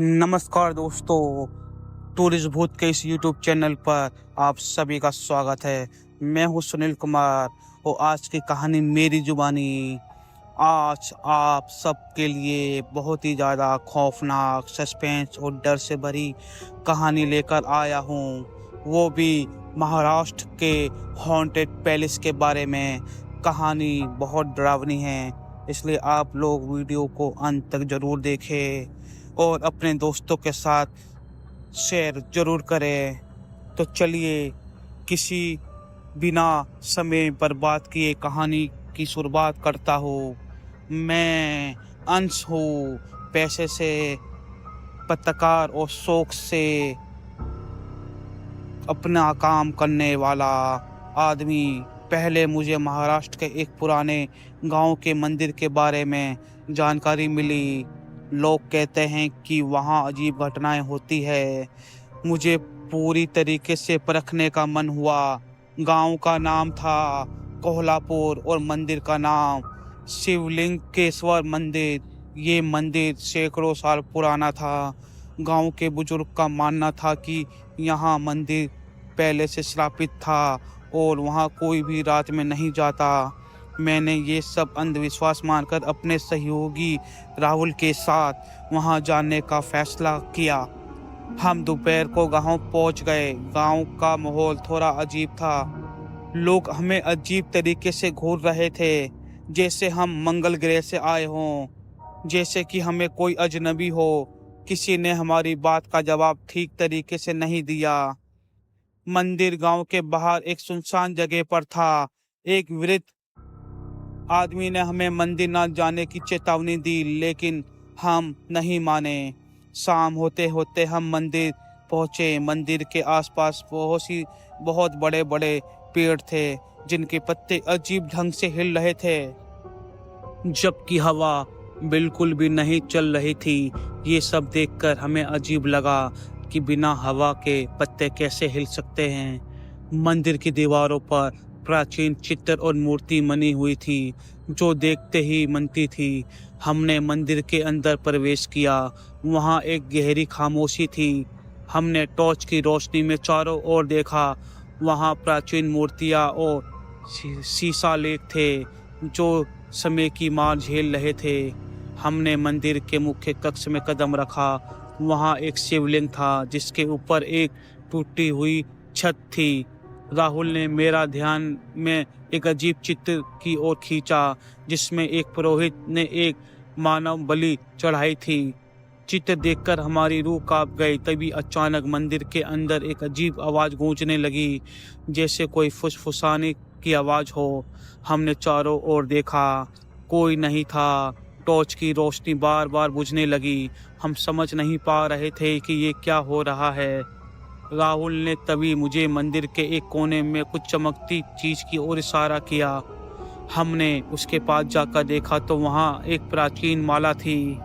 नमस्कार दोस्तों, टूरिस्ट भूत के इस यूट्यूब चैनल पर आप सभी का स्वागत है। मैं हूं सुनील कुमार और आज की कहानी मेरी जुबानी। आज आप सबके लिए बहुत ही ज़्यादा खौफनाक, सस्पेंस और डर से भरी कहानी लेकर आया हूं, वो भी महाराष्ट्र के हॉन्टेड पैलेस के बारे में। कहानी बहुत डरावनी है, इसलिए आप लोग वीडियो को अंत तक ज़रूर देखें और अपने दोस्तों के साथ शेयर जरूर करें। तो चलिए किसी बिना समय बर्बाद किए कहानी की शुरुआत करता हूँ। मैं अंश हूँ, पैसे से पत्रकार और शौक से अपना काम करने वाला आदमी। पहले मुझे महाराष्ट्र के एक पुराने गांव के मंदिर के बारे में जानकारी मिली। लोग कहते हैं कि वहाँ अजीब घटनाएं होती है। मुझे पूरी तरीके से परखने का मन हुआ। गांव का नाम था कोल्हापुर और मंदिर का नाम शिवलिंगेश्वर मंदिर। ये मंदिर सैकड़ों साल पुराना था। गांव के बुजुर्ग का मानना था कि यहाँ मंदिर पहले से श्रापित था और वहाँ कोई भी रात में नहीं जाता। मैंने ये सब अंधविश्वास मानकर अपने सहयोगी राहुल के साथ वहाँ जाने का फैसला किया। हम दोपहर को गांव पहुँच गए। गांव का माहौल थोड़ा अजीब था। लोग हमें अजीब तरीके से घूर रहे थे, जैसे हम मंगल ग्रह से आए हों, जैसे कि हमें कोई अजनबी हो। किसी ने हमारी बात का जवाब ठीक तरीके से नहीं दिया। मंदिर गांव के बाहर एक सुनसान जगह पर था। एक वृद्ध आदमी ने हमें मंदिर न जाने की चेतावनी दी, लेकिन हम नहीं माने। शाम होते होते हम मंदिर पहुंचे। मंदिर के आसपास बहुत बड़े बड़े पेड़ थे, जिनके पत्ते अजीब ढंग से हिल रहे थे, जबकि हवा बिल्कुल भी नहीं चल रही थी। ये सब देखकर हमें अजीब लगा कि बिना हवा के पत्ते कैसे हिल सकते हैं। मंदिर की दीवारों पर प्राचीन चित्र और मूर्ति बनी हुई थी, जो देखते ही मनती थी। हमने मंदिर के अंदर प्रवेश किया। वहाँ एक गहरी खामोशी थी। हमने टॉर्च की रोशनी में चारों ओर देखा। वहाँ प्राचीन मूर्तियाँ और शीशा लेख थे, जो समय की मार झेल रहे थे। हमने मंदिर के मुख्य कक्ष में कदम रखा। वहाँ एक शिवलिंग था, जिसके ऊपर एक टूटी हुई छत थी। राहुल ने मेरा ध्यान में एक अजीब चित्र की ओर खींचा, जिसमें एक पुरोहित ने एक मानव बलि चढ़ाई थी। चित्र देखकर हमारी रूह कांप गई। तभी अचानक मंदिर के अंदर एक अजीब आवाज़ गूंजने लगी, जैसे कोई फुसफुसाने की आवाज़ हो। हमने चारों ओर देखा, कोई नहीं था। टॉर्च की रोशनी बार बार बुझने लगी। हम समझ नहीं पा रहे थे कि ये क्या हो रहा है। राहुल ने तभी मुझे मंदिर के एक कोने में कुछ चमकती चीज की ओर इशारा किया। हमने उसके पास जाकर देखा तो वहाँ एक प्राचीन माला थी,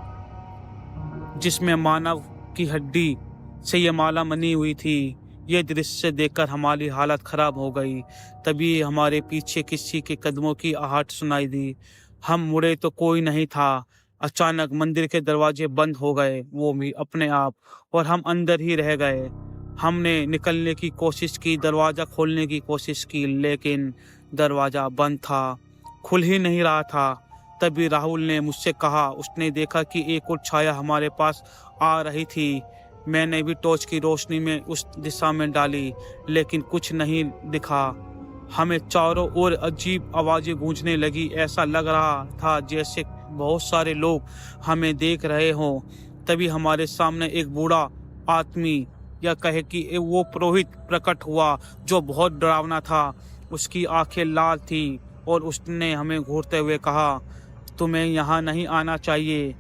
जिसमें मानव की हड्डी से यह माला बनी हुई थी। यह दृश्य देखकर हमारी हालत खराब हो गई। तभी हमारे पीछे किसी के कदमों की आहट सुनाई दी। हम मुड़े तो कोई नहीं था। अचानक मंदिर के दरवाजे बंद हो गए, वो भी अपने आप, और हम अंदर ही रह गए। हमने निकलने की कोशिश की, दरवाज़ा खोलने की कोशिश की, लेकिन दरवाज़ा बंद था, खुल ही नहीं रहा था। तभी राहुल ने मुझसे कहा, उसने देखा कि एक और छाया हमारे पास आ रही थी। मैंने भी टॉर्च की रोशनी में उस दिशा में डाली, लेकिन कुछ नहीं दिखा। हमें चारों ओर अजीब आवाज़ें गूंजने लगी। ऐसा लग रहा था जैसे बहुत सारे लोग हमें देख रहे हों। तभी हमारे सामने एक बूढ़ा आदमी, या कहे कि वो पुरोहित, प्रकट हुआ, जो बहुत डरावना था। उसकी आंखें लाल थी और उसने हमें घूरते हुए कहा, तुम्हें यहाँ नहीं आना चाहिए।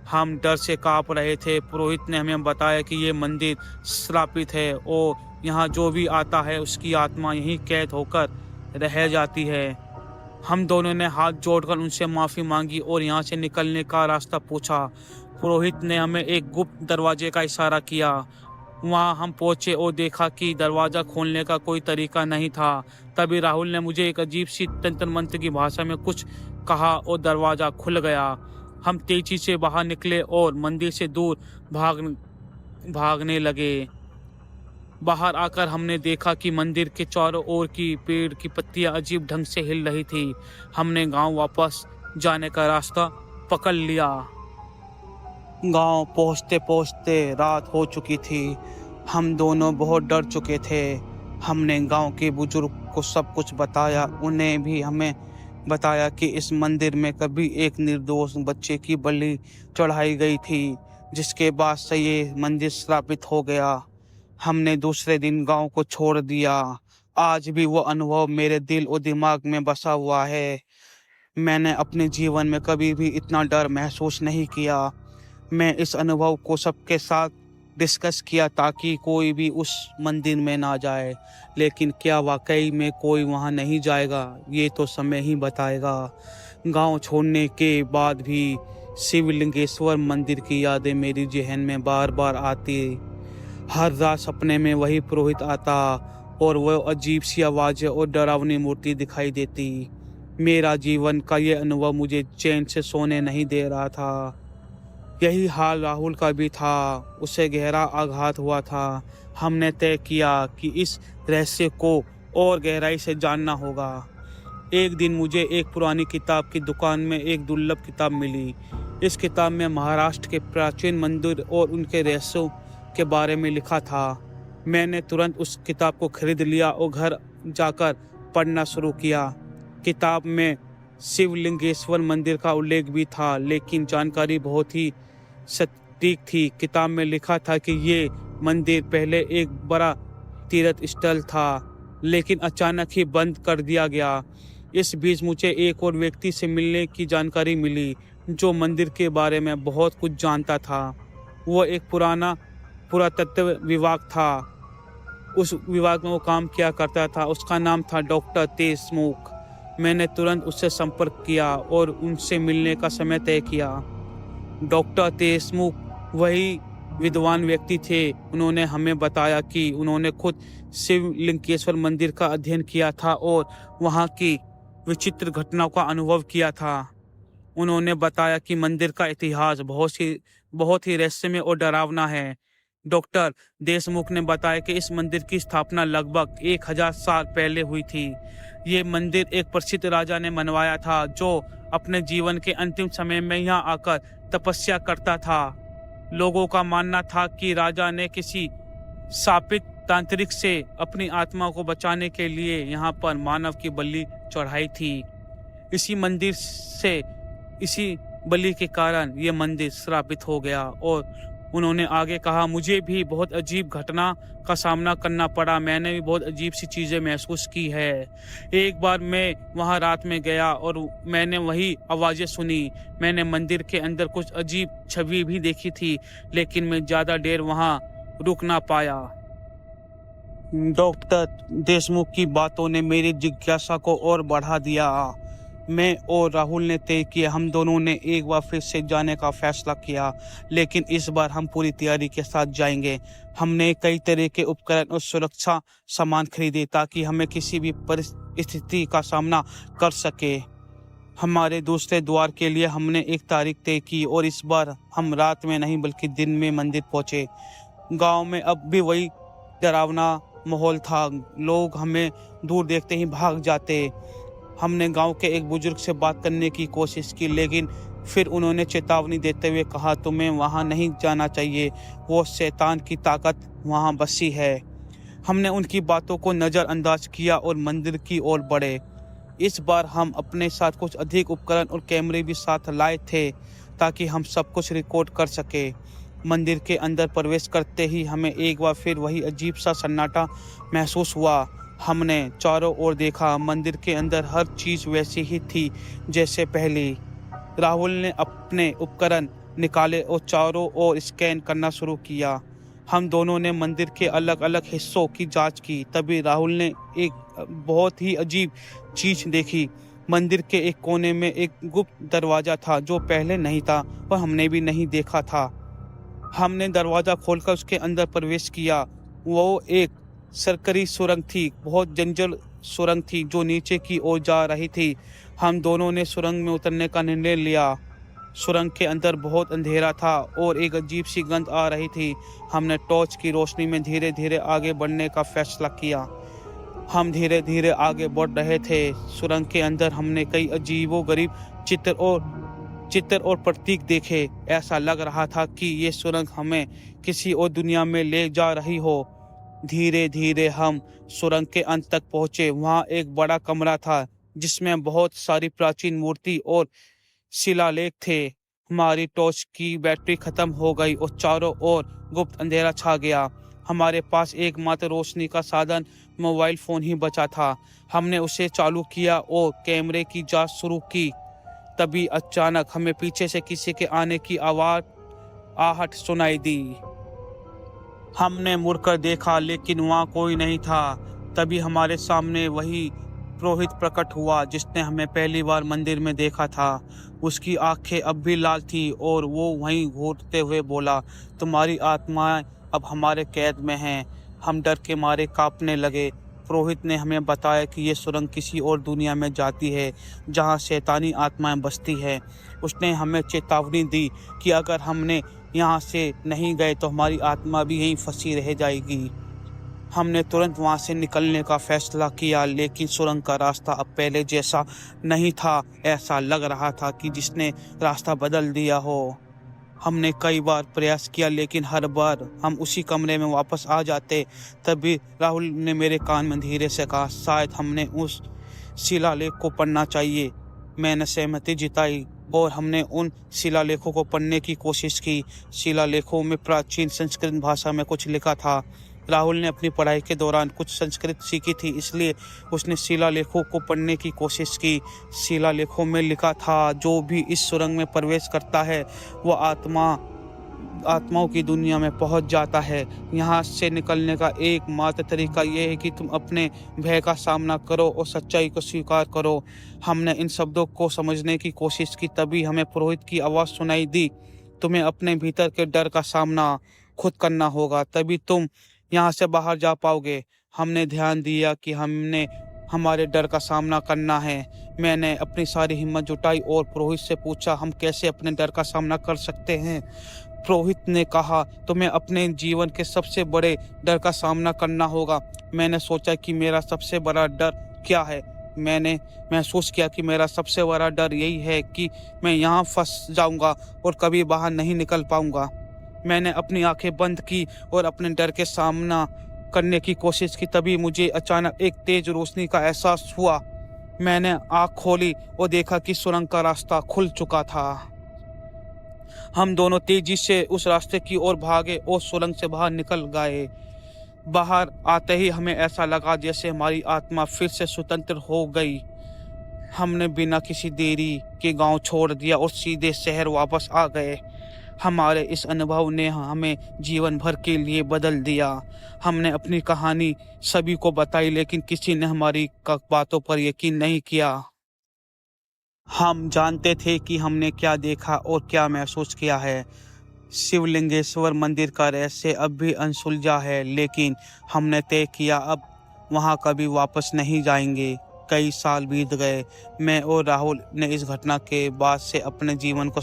हम डर से कांप रहे थे। पुरोहित ने हमें बताया कि ये मंदिर श्रापित है और यहाँ जो भी आता है उसकी आत्मा यहीं कैद होकर रह जाती है। हम दोनों ने हाथ जोड़कर उनसे माफ़ी मांगी और यहाँ से निकलने का रास्ता पूछा। पुरोहित ने हमें एक गुप्त दरवाजे का इशारा किया। वहाँ हम पहुँचे और देखा कि दरवाज़ा खोलने का कोई तरीका नहीं था। तभी राहुल ने मुझे एक अजीब सी तंत्र मंत्र की भाषा में कुछ कहा और दरवाज़ा खुल गया। हम तेजी से बाहर निकले और मंदिर से दूर भागने लगे। बाहर आकर हमने देखा कि मंदिर के चारों ओर की पेड़ की पत्तियां अजीब ढंग से हिल रही थी। हमने गांव वापस जाने का रास्ता पकड़ लिया। गांव पहुंचते पहुंचते रात हो चुकी थी। हम दोनों बहुत डर चुके थे। हमने गांव के बुजुर्ग को सब कुछ बताया। उन्हें भी हमें बताया कि इस मंदिर में कभी एक निर्दोष बच्चे की बलि चढ़ाई गई थी, जिसके बाद से ये मंदिर श्रापित हो गया। हमने दूसरे दिन गांव को छोड़ दिया। आज भी वो अनुभव मेरे दिल और दिमाग में बसा हुआ है। मैंने अपने जीवन में कभी भी इतना डर महसूस नहीं किया। मैं इस अनुभव को सबके साथ डिस्कस किया ताकि कोई भी उस मंदिर में ना जाए, लेकिन क्या वाकई में कोई वहां नहीं जाएगा, ये तो समय ही बताएगा। गांव छोड़ने के बाद भी शिवलिंगेश्वर मंदिर की यादें मेरी जहन में बार बार आती। हर रात सपने में वही पुरोहित आता और वह अजीब सी आवाज़ें और डरावनी मूर्ति दिखाई देती। मेरा जीवन का ये अनुभव मुझे चैन से सोने नहीं दे रहा था। यही हाल राहुल का भी था। उसे गहरा आघात हुआ था। हमने तय किया कि इस रहस्य को और गहराई से जानना होगा। एक दिन मुझे एक पुरानी किताब की दुकान में एक दुर्लभ किताब मिली। इस किताब में महाराष्ट्र के प्राचीन मंदिर और उनके रहस्यों के बारे में लिखा था। मैंने तुरंत उस किताब को खरीद लिया और घर जाकर पढ़ना शुरू किया। किताब में शिवलिंगेश्वर मंदिर का उल्लेख भी था, लेकिन जानकारी बहुत ही सटीक थी। किताब में लिखा था कि ये मंदिर पहले एक बड़ा तीर्थ स्थल था, लेकिन अचानक ही बंद कर दिया गया। इस बीच मुझे एक और व्यक्ति से मिलने की जानकारी मिली जो मंदिर के बारे में बहुत कुछ जानता था। वो एक पुरातत्व विभाग था। उस विभाग में वो काम किया करता था। उसका नाम था डॉक्टर देशमुख। मैंने तुरंत उससे संपर्क किया और उनसे मिलने का समय तय किया। डॉक्टर देशमुख वही विद्वान व्यक्ति थे। उन्होंने हमें बताया कि उन्होंने खुद शिवलिंगेश्वर मंदिर का अध्ययन किया था और वहाँ की विचित्र घटनाओं का अनुभव किया था। उन्होंने बताया कि मंदिर का इतिहास बहुत ही रहस्यमय और डरावना है। डॉक्टर देशमुख ने बताया कि इस मंदिर की स्थापना लगभग 1000 साल पहले हुई थी। ये मंदिर एक प्रसिद्ध राजा ने बनवाया था जो अपने जीवन के अंतिम समय में यहाँ आकर तपस्या करता था। लोगों का मानना था कि राजा ने किसी शापित तांत्रिक से अपनी आत्मा को बचाने के लिए यहाँ पर मानव की बलि चढ़ाई थी। इसी बलि के कारण ये मंदिर श्रापित हो गया। और उन्होंने आगे कहा, मुझे भी बहुत अजीब घटना का सामना करना पड़ा। मैंने भी बहुत अजीब सी चीज़ें महसूस की है। एक बार मैं वहाँ रात में गया और मैंने वही आवाज़ें सुनी। मैंने मंदिर के अंदर कुछ अजीब छवि भी देखी थी, लेकिन मैं ज़्यादा देर वहाँ रुक ना पाया। डॉक्टर देशमुख की बातों ने मेरी जिज्ञासा को और बढ़ा दिया। मैं और राहुल ने तय किया, हम दोनों ने एक बार फिर से जाने का फैसला किया, लेकिन इस बार हम पूरी तैयारी के साथ जाएंगे। हमने कई तरह के उपकरण और सुरक्षा सामान खरीदे ताकि हमें किसी भी परिस्थिति का सामना कर सके। हमारे दूसरे द्वार के लिए हमने एक तारीख तय की और इस बार हम रात में नहीं बल्कि दिन में मंदिर पहुंचे। गांव में अब भी वही डरावना माहौल था। लोग हमें दूर देखते ही भाग जाते। हमने गांव के एक बुजुर्ग से बात करने की कोशिश की, लेकिन फिर उन्होंने चेतावनी देते हुए कहा, तुम्हें वहां नहीं जाना चाहिए, वो शैतान की ताकत वहां बसी है। हमने उनकी बातों को नज़रअंदाज किया और मंदिर की ओर बढ़े। इस बार हम अपने साथ कुछ अधिक उपकरण और कैमरे भी साथ लाए थे ताकि हम सब कुछ रिकॉर्ड कर सके। मंदिर के अंदर प्रवेश करते ही हमें एक बार फिर वही अजीब सा सन्नाटा महसूस हुआ। हमने चारों ओर देखा। मंदिर के अंदर हर चीज़ वैसी ही थी जैसे पहले। राहुल ने अपने उपकरण निकाले और चारों ओर स्कैन करना शुरू किया। हम दोनों ने मंदिर के अलग अलग हिस्सों की जांच की। तभी राहुल ने एक बहुत ही अजीब चीज़ देखी। मंदिर के एक कोने में एक गुप्त दरवाज़ा था जो पहले नहीं था और हमने भी नहीं देखा था। हमने दरवाज़ा खोलकर उसके अंदर प्रवेश किया। वो एक सरकरी सुरंग थी, बहुत जंगल सुरंग थी जो नीचे की ओर जा रही थी। हम दोनों ने सुरंग में उतरने का निर्णय लिया। सुरंग के अंदर बहुत अंधेरा था और एक अजीब सी गंध आ रही थी। हमने टॉर्च की रोशनी में धीरे धीरे आगे बढ़ने का फैसला किया। हम धीरे धीरे आगे बढ़ रहे थे। सुरंग के अंदर हमने कई अजीबोगरीब चित्र और प्रतीक देखे। ऐसा लग रहा था कि ये सुरंग हमें किसी और दुनिया में ले जा रही हो। धीरे धीरे हम सुरंग के अंत तक पहुंचे। वहां एक बड़ा कमरा था जिसमें बहुत सारी प्राचीन मूर्ति और शिलालेख थे। हमारी टॉर्च की बैटरी खत्म हो गई और चारों ओर गुप्त अंधेरा छा गया। हमारे पास एकमात्र रोशनी का साधन मोबाइल फोन ही बचा था। हमने उसे चालू किया और कैमरे की जांच शुरू की। तभी अचानक हमें पीछे से किसी के आने की आहट सुनाई दी। हमने मुड़कर देखा लेकिन वहां कोई नहीं था। तभी हमारे सामने वही पुरोहित प्रकट हुआ जिसने हमें पहली बार मंदिर में देखा था। उसकी आंखें अब भी लाल थी और वो वहीं घूरते हुए बोला, तुम्हारी आत्माएं अब हमारे कैद में हैं। हम डर के मारे कांपने लगे। पुरोहित ने हमें बताया कि ये सुरंग किसी और दुनिया में जाती है जहां शैतानी आत्माएं बसती है। उसने हमें चेतावनी दी कि अगर हमने यहाँ से नहीं गए तो हमारी आत्मा भी यहीं फंसी रह जाएगी। हमने तुरंत वहां से निकलने का फैसला किया लेकिन सुरंग का रास्ता अब पहले जैसा नहीं था। ऐसा लग रहा था कि जिसने रास्ता बदल दिया हो। हमने कई बार प्रयास किया लेकिन हर बार हम उसी कमरे में वापस आ जाते। तभी राहुल ने मेरे कान में धीरे से कहा, शायद हमने उस शिलालेख को पढ़ना चाहिए। मैंने सहमति जताई और हमने उन शिलालेखों को पढ़ने की कोशिश की। शिलालेखों में प्राचीन संस्कृत भाषा में कुछ लिखा था। राहुल ने अपनी पढ़ाई के दौरान कुछ संस्कृत सीखी थी, इसलिए उसने शिलालेखों को पढ़ने की कोशिश की। शिलालेखों में लिखा था, जो भी इस सुरंग में प्रवेश करता है वह आत्माओं की दुनिया में पहुंच जाता है। यहाँ से निकलने का एकमात्र तरीका यह है कि तुम अपने भय का सामना करो और सच्चाई को स्वीकार करो। हमने इन शब्दों को समझने की कोशिश की। तभी हमें पुरोहित की आवाज़ सुनाई दी, तुम्हें अपने भीतर के डर का सामना खुद करना होगा, तभी तुम यहाँ से बाहर जा पाओगे। हमने ध्यान दिया कि हमने हमारे डर का सामना करना है। मैंने अपनी सारी हिम्मत जुटाई और पुरोहित से पूछा, हम कैसे अपने डर का सामना कर सकते हैं। पुरोहित ने कहा, तुम्हें अपने जीवन के सबसे बड़े डर का सामना करना होगा। मैंने सोचा कि मेरा सबसे बड़ा डर क्या है। मैंने महसूस किया कि मेरा सबसे बड़ा डर यही है कि मैं यहाँ फंस जाऊँगा और कभी बाहर नहीं निकल पाऊँगा। मैंने अपनी आंखें बंद की और अपने डर के सामना करने की कोशिश की। तभी मुझे अचानक एक तेज रोशनी का एहसास हुआ। मैंने आंख खोली और देखा कि सुरंग का रास्ता खुल चुका था। हम दोनों तेजी से उस रास्ते की ओर भागे और सुरंग से बाहर निकल गए। बाहर आते ही हमें ऐसा लगा जैसे हमारी आत्मा फिर से स्वतंत्र हो गई। हमने बिना किसी देरी के गांव छोड़ दिया और सीधे शहर वापस आ गए। हमारे इस अनुभव ने हमें जीवन भर के लिए बदल दिया। हमने अपनी कहानी सभी को बताई लेकिन किसी ने हमारी बातों पर यकीन नहीं किया। हम जानते थे कि हमने क्या देखा और क्या महसूस किया है। शिवलिंगेश्वर मंदिर का रहस्य अब भी अनसुलझा है, लेकिन हमने तय किया अब वहां कभी वापस नहीं जाएंगे। कई साल बीत गए। मैं और राहुल ने इस घटना के बाद से अपने जीवन को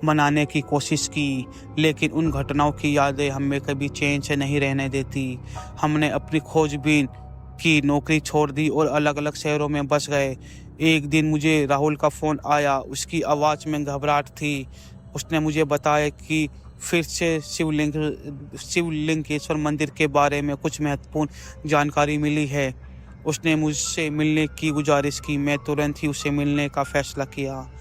मनाने की कोशिश की, लेकिन उन घटनाओं की यादें हमें कभी चैन से नहीं रहने देती। हमने अपनी खोजबीन की नौकरी छोड़ दी और अलग अलग शहरों में बस गए। एक दिन मुझे राहुल का फ़ोन आया। उसकी आवाज़ में घबराहट थी। उसने मुझे बताया कि फिर से शिवलिंगेश्वर मंदिर के बारे में कुछ महत्वपूर्ण जानकारी मिली है। उसने मुझसे मिलने की गुजारिश की। मैं तुरंत ही उसे मिलने का फैसला किया।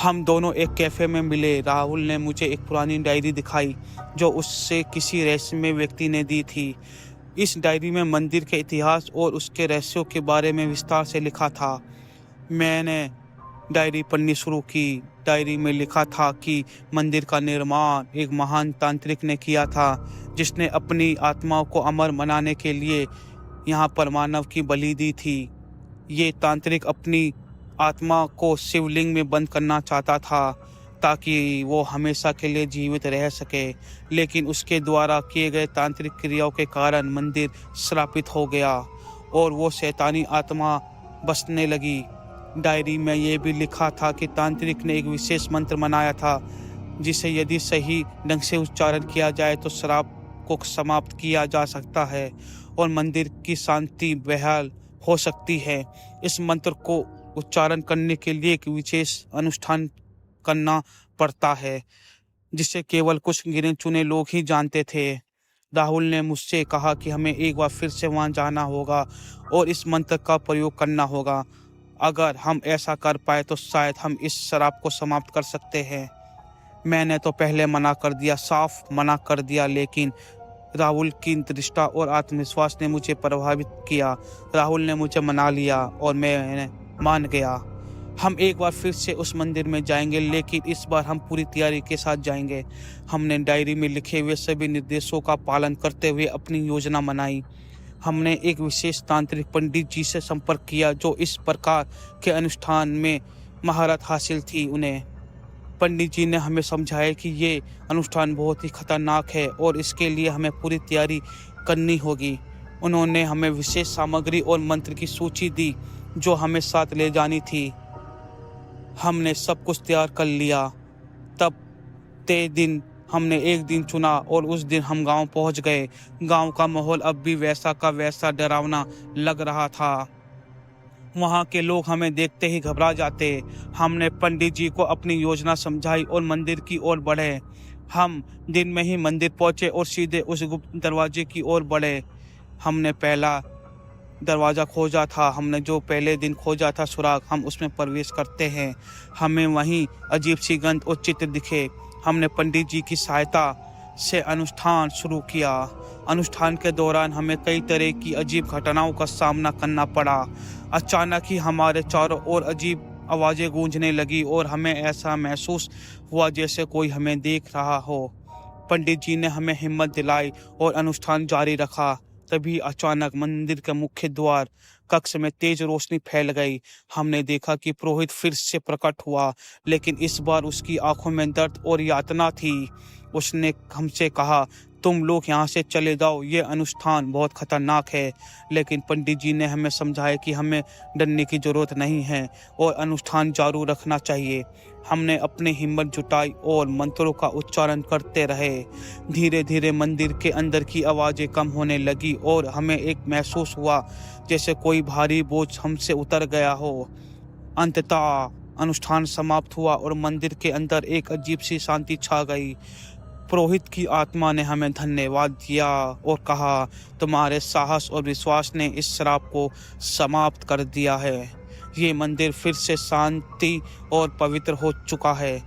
हम दोनों एक कैफ़े में मिले। राहुल ने मुझे एक पुरानी डायरी दिखाई जो उससे किसी रहस्यमय व्यक्ति ने दी थी। इस डायरी में मंदिर के इतिहास और उसके रहस्यों के बारे में विस्तार से लिखा था। मैंने डायरी पढ़नी शुरू की। डायरी में लिखा था कि मंदिर का निर्माण एक महान तांत्रिक ने किया था, जिसने अपनी आत्माओं को अमर बनाने के लिए यहाँ पर मानव की बलि दी थी। ये तांत्रिक अपनी आत्मा को शिवलिंग में बंद करना चाहता था ताकि वो हमेशा के लिए जीवित रह सके, लेकिन उसके द्वारा किए गए तांत्रिक क्रियाओं के कारण मंदिर श्रापित हो गया और वो शैतानी आत्मा बसने लगी। डायरी में ये भी लिखा था कि तांत्रिक ने एक विशेष मंत्र बनाया था जिसे यदि सही ढंग से उच्चारण किया जाए तो श्राप को समाप्त किया जा सकता है और मंदिर की शांति बहाल हो सकती है। इस मंत्र को उच्चारण करने के लिए एक विशेष अनुष्ठान करना पड़ता है जिसे केवल कुछ गिने चुने लोग ही जानते थे। राहुल ने मुझसे कहा कि हमें एक बार फिर से वहां जाना होगा और इस मंत्र का प्रयोग करना होगा। अगर हम ऐसा कर पाए तो शायद हम इस शराब को समाप्त कर सकते हैं। मैंने तो पहले मना कर दिया, साफ मना कर दिया, लेकिन राहुल की दृष्टा और आत्मविश्वास ने मुझे प्रभावित किया। राहुल ने मुझे मना लिया और मैं मान गया। हम एक बार फिर से उस मंदिर में जाएंगे, लेकिन इस बार हम पूरी तैयारी के साथ जाएंगे। हमने डायरी में लिखे हुए सभी निर्देशों का पालन करते हुए अपनी योजना बनाई। हमने एक विशेष तांत्रिक पंडित जी से संपर्क किया जो इस प्रकार के अनुष्ठान में महारत हासिल थी। उन्हें पंडित जी ने हमें समझाया कि ये अनुष्ठान बहुत ही खतरनाक है और इसके लिए हमें पूरी तैयारी करनी होगी। उन्होंने हमें विशेष सामग्री और मंत्र की सूची दी जो हमें साथ ले जानी थी। हमने सब कुछ तैयार कर लिया। तब ते दिन हमने एक दिन चुना और उस दिन हम गांव पहुंच गए। गांव का माहौल अब भी वैसा का वैसा डरावना लग रहा था। वहां के लोग हमें देखते ही घबरा जाते। हमने पंडित जी को अपनी योजना समझाई और मंदिर की ओर बढ़े। हम दिन में ही मंदिर पहुंचे और सीधे उस गुप्त दरवाजे की ओर बढ़े। हमने पहला दरवाज़ा खोजा था। हमने जो पहले दिन खोजा था सुराग, हम उसमें प्रवेश करते हैं। हमें वहीं अजीब सी गंध और चित्र दिखे। हमने पंडित जी की सहायता से अनुष्ठान शुरू किया। अनुष्ठान के दौरान हमें कई तरह की अजीब घटनाओं का सामना करना पड़ा। अचानक ही हमारे चारों ओर अजीब आवाज़ें गूंजने लगी और हमें ऐसा महसूस हुआ जैसे कोई हमें देख रहा हो। पंडित जी ने हमें हिम्मत दिलाई और अनुष्ठान जारी रखा। तभी अचानक मंदिर के मुख्य द्वार कक्ष में तेज रोशनी फैल गई। हमने देखा कि पुरोहित फिर से प्रकट हुआ, लेकिन इस बार उसकी आंखों में दर्द और यातना थी। उसने हमसे कहा, तुम लोग यहाँ से चले जाओ, ये अनुष्ठान बहुत खतरनाक है। लेकिन पंडित जी ने हमें समझाया कि हमें डरने की जरूरत नहीं है और अनुष्ठान जारी रखना चाहिए। हमने अपनी हिम्मत जुटाई और मंत्रों का उच्चारण करते रहे। धीरे धीरे मंदिर के अंदर की आवाज़ें कम होने लगी और हमें एक महसूस हुआ जैसे कोई भारी बोझ हमसे उतर गया हो। अंततः अनुष्ठान समाप्त हुआ और मंदिर के अंदर एक अजीब सी शांति छा गई। पुरोहित की आत्मा ने हमें धन्यवाद दिया और कहा, तुम्हारे साहस और विश्वास ने इस श्राप को समाप्त कर दिया है। ये मंदिर फिर से शांति और पवित्र हो चुका है।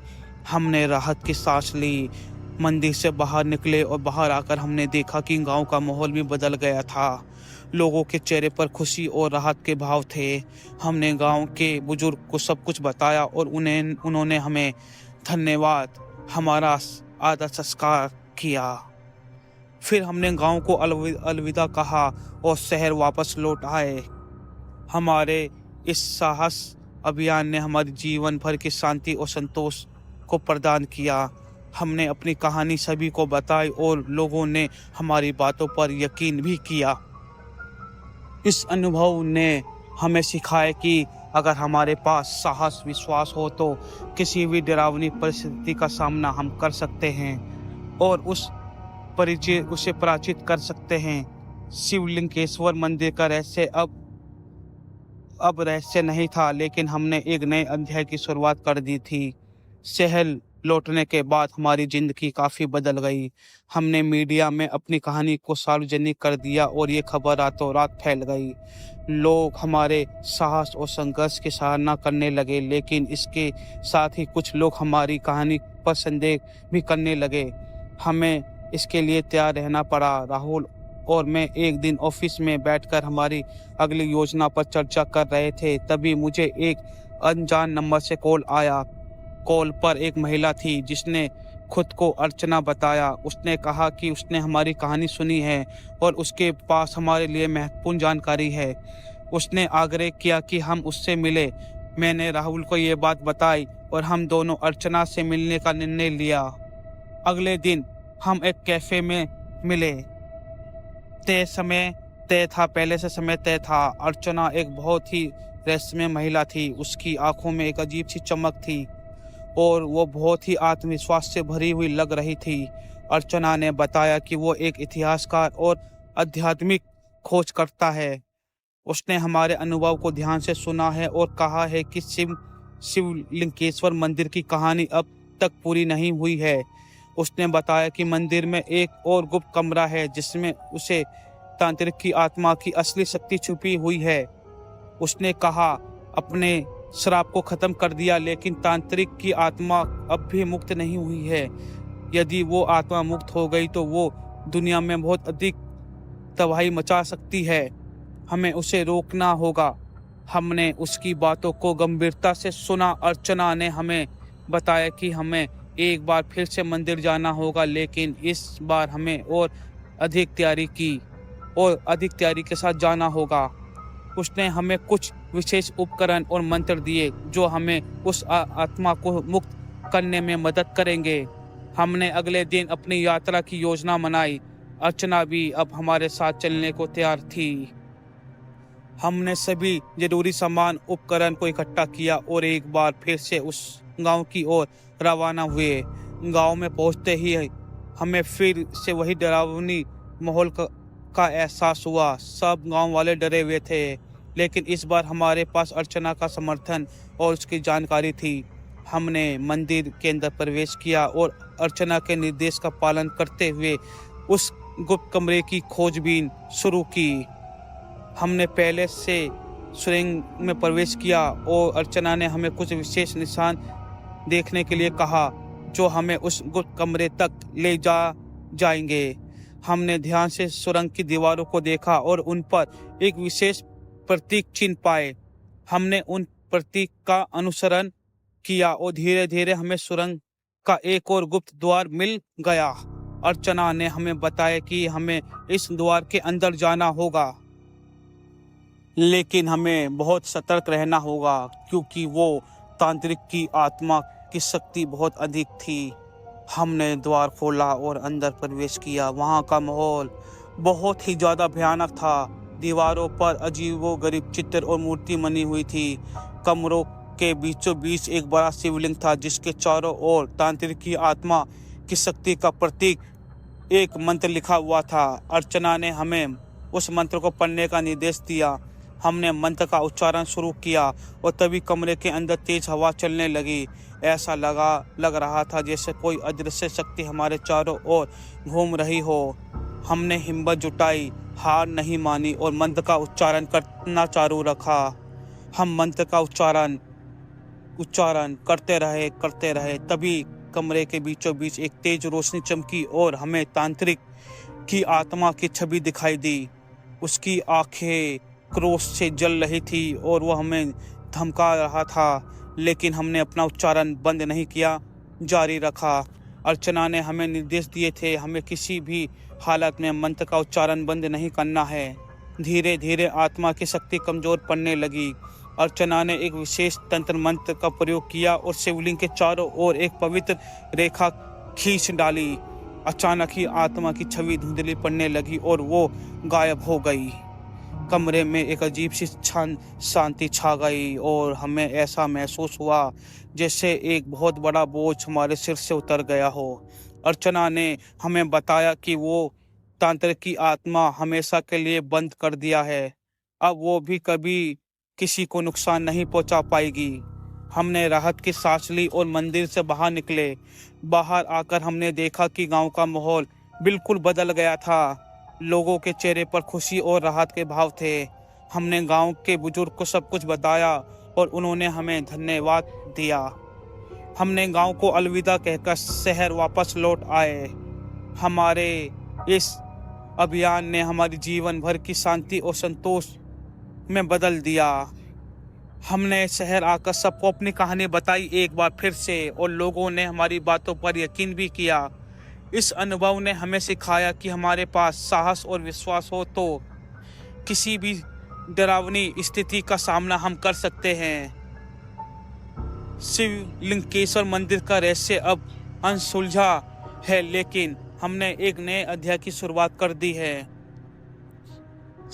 हमने राहत की सांस ली। मंदिर से बाहर निकले और बाहर आकर हमने देखा कि गांव का माहौल भी बदल गया था। लोगों के चेहरे पर खुशी और राहत के भाव थे। हमने गांव के बुजुर्ग को सब कुछ बताया और उन्होंने हमें धन्यवाद, हमारा आदर सत्कार किया। फिर हमने गांव को अलविदा कहा और शहर वापस लौट आए। हमारे इस साहस अभियान ने हमारे जीवन भर की शांति और संतोष को प्रदान किया। हमने अपनी कहानी सभी को बताई और लोगों ने हमारी बातों पर यकीन भी किया। इस अनुभव ने हमें सिखाया कि अगर हमारे पास साहस, विश्वास हो तो किसी भी डरावनी परिस्थिति का सामना हम कर सकते हैं और उसे पराजित कर सकते हैं। शिवलिंगेश्वर मंदिर का रहस्य अब रहस्य नहीं था, लेकिन हमने एक नए अध्याय की शुरुआत कर दी थी। शहर लौटने के बाद हमारी जिंदगी काफ़ी बदल गई। हमने मीडिया में अपनी कहानी को सार्वजनिक कर दिया और ये खबर रातों रात फैल गई। लोग हमारे साहस और संघर्ष की सराहना करने लगे, लेकिन इसके साथ ही कुछ लोग हमारी कहानी पर संदेह भी करने लगे। हमें इसके लिए तैयार रहना पड़ा। राहुल और मैं एक दिन ऑफिस में बैठकर हमारी अगली योजना पर चर्चा कर रहे थे। तभी मुझे एक अनजान नंबर से कॉल आया। कॉल पर एक महिला थी जिसने खुद को अर्चना बताया। उसने कहा कि उसने हमारी कहानी सुनी है और उसके पास हमारे लिए महत्वपूर्ण जानकारी है। उसने आग्रह किया कि हम उससे मिले। मैंने राहुल को ये बात बताई और हम दोनों अर्चना से मिलने का निर्णय लिया। अगले दिन हम एक कैफे में मिले। पहले से समय तय था। अर्चना एक बहुत ही रहस्यमय महिला थी। उसकी आंखों में एक अजीब सी चमक थी और वो बहुत ही आत्मविश्वास से भरी हुई लग रही थी। अर्चना ने बताया कि वो एक इतिहासकार और आध्यात्मिक खोज करता है। उसने हमारे अनुभव को ध्यान से सुना है और कहा है कि शिवलिंगेश्वर मंदिर की कहानी अब तक पूरी नहीं हुई है। उसने बताया कि मंदिर में एक और गुप्त कमरा है जिसमें उसे तांत्रिक की आत्मा की असली शक्ति छुपी हुई है। उसने कहा अपने श्राप को खत्म कर दिया, लेकिन तांत्रिक की आत्मा अब भी मुक्त नहीं हुई है। यदि वो आत्मा मुक्त हो गई तो वो दुनिया में बहुत अधिक तबाही मचा सकती है। हमें उसे रोकना होगा। हमने उसकी बातों को गंभीरता से सुना। अर्चना ने हमें बताया कि हमें एक बार फिर से मंदिर जाना होगा, लेकिन इस बार हमें अधिक तैयारी के साथ जाना होगा। उसने हमें कुछ विशेष उपकरण और मंत्र दिए जो हमें उस आत्मा को मुक्त करने में मदद करेंगे। हमने अगले दिन अपनी यात्रा की योजना बनाई। अर्चना भी अब हमारे साथ चलने को तैयार थी। हमने सभी जरूरी सामान उपकरण को इकट्ठा किया और एक बार फिर से उस गांव की ओर रवाना हुए। गांव में पहुंचते ही हमें फिर से वही डरावनी माहौल का एहसास हुआ। सब गांव वाले डरे हुए थे, लेकिन इस बार हमारे पास अर्चना का समर्थन और उसकी जानकारी थी। हमने मंदिर के अंदर प्रवेश किया और अर्चना के निर्देश का पालन करते हुए उस गुप्त कमरे की खोजबीन शुरू की। हमने पहले से सुरंग में प्रवेश किया और अर्चना ने हमें कुछ विशेष निशान देखने के लिए कहा जो हमें उस गुप्त कमरे तक ले जाएंगे। हमने ध्यान से सुरंग की दीवारों को देखा और उन पर एक विशेष प्रतीक चिन्ह पाए। हमने उन प्रतीक का अनुसरण किया और धीरे धीरे हमें सुरंग का एक और गुप्त द्वार मिल गया। अर्चना ने हमें बताया कि हमें इस द्वार के अंदर जाना होगा, लेकिन हमें बहुत सतर्क रहना होगा क्योंकि वो तांत्रिक की आत्मा की शक्ति बहुत अधिक थी। हमने द्वार खोला और अंदर प्रवेश किया। वहाँ का माहौल बहुत ही ज़्यादा भयानक था। दीवारों पर अजीबोगरीब चित्र और मूर्ति बनी हुई थी। कमरों के बीचों बीच एक बड़ा शिवलिंग था जिसके चारों ओर तांत्रिक की आत्मा की शक्ति का प्रतीक एक मंत्र लिखा हुआ था। अर्चना ने हमें उस मंत्र को पढ़ने का निर्देश दिया। हमने मंत्र का उच्चारण शुरू किया और तभी कमरे के अंदर तेज हवा चलने लगी। ऐसा लग रहा था जैसे कोई अदृश्य शक्ति हमारे चारों ओर घूम रही हो। हमने हिम्मत जुटाई, हार नहीं मानी और मंत्र का उच्चारण करना चालू रखा। हम मंत्र का उच्चारण करते रहे। तभी कमरे के बीचों बीच एक तेज रोशनी चमकी और हमें तांत्रिक की आत्मा की छवि दिखाई दी। उसकी आंखें क्रोध से जल रही थी और वह हमें धमका रहा था, लेकिन हमने अपना उच्चारण बंद नहीं किया, जारी रखा। अर्चना ने हमें निर्देश दिए थे, हमें किसी भी हालत में मंत्र का उच्चारण बंद नहीं करना है। धीरे धीरे आत्मा की शक्ति कमजोर पड़ने लगी। अर्चना ने एक विशेष तंत्र मंत्र का प्रयोग किया और शिवलिंग के चारों ओर एक पवित्र रेखा खींच डाली। अचानक ही आत्मा की छवि धुंधली पड़ने लगी और वो गायब हो गई। कमरे में एक अजीब सी शांति छा गई और हमें ऐसा महसूस हुआ जैसे एक बहुत बड़ा बोझ हमारे सिर से उतर गया हो। अर्चना ने हमें बताया कि वो तांत्रिक की आत्मा हमेशा के लिए बंद कर दिया है। अब वो भी कभी किसी को नुकसान नहीं पहुंचा पाएगी। हमने राहत की सांस ली और मंदिर से बाहर निकले। बाहर आकर हमने देखा कि गांव का माहौल बिल्कुल बदल गया था। लोगों के चेहरे पर खुशी और राहत के भाव थे। हमने गांव के बुजुर्ग को सब कुछ बताया और उन्होंने हमें धन्यवाद दिया। हमने गांव को अलविदा कहकर शहर वापस लौट आए। हमारे इस अभियान ने हमारी जीवन भर की शांति और संतोष में बदल दिया। हमने शहर आकर सबको अपनी कहानी बताई एक बार फिर से और लोगों ने हमारी बातों पर यकीन भी किया। इस अनुभव ने हमें सिखाया कि हमारे पास साहस और विश्वास हो तो किसी भी डरावनी स्थिति का सामना हम कर सकते हैं। शिवलिंगेश्वर मंदिर का रहस्य अब अनसुलझा है, लेकिन हमने एक नए अध्याय की शुरुआत कर दी है।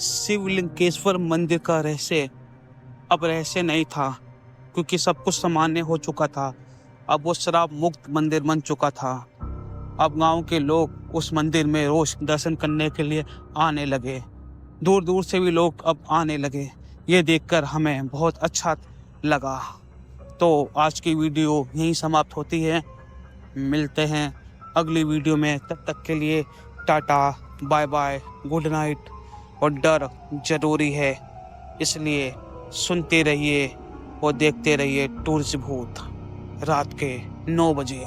शिवलिंगेश्वर मंदिर का रहस्य अब रहस्य नहीं था, क्योंकि सब कुछ सामान्य हो चुका था। अब वो शराब मुक्त मंदिर बन चुका था। अब गांव के लोग उस मंदिर में रोज दर्शन करने के लिए आने लगे। दूर दूर से भी लोग अब आने लगे। ये देखकर हमें बहुत अच्छा लगा। तो आज की वीडियो यहीं समाप्त होती है। मिलते हैं अगली वीडियो में। तब तक के लिए tata, bye bye, good night. और डर जरूरी है, इसलिए सुनते रहिए और देखते रहिए टूरिस्ट भूत रात के 9 बजे।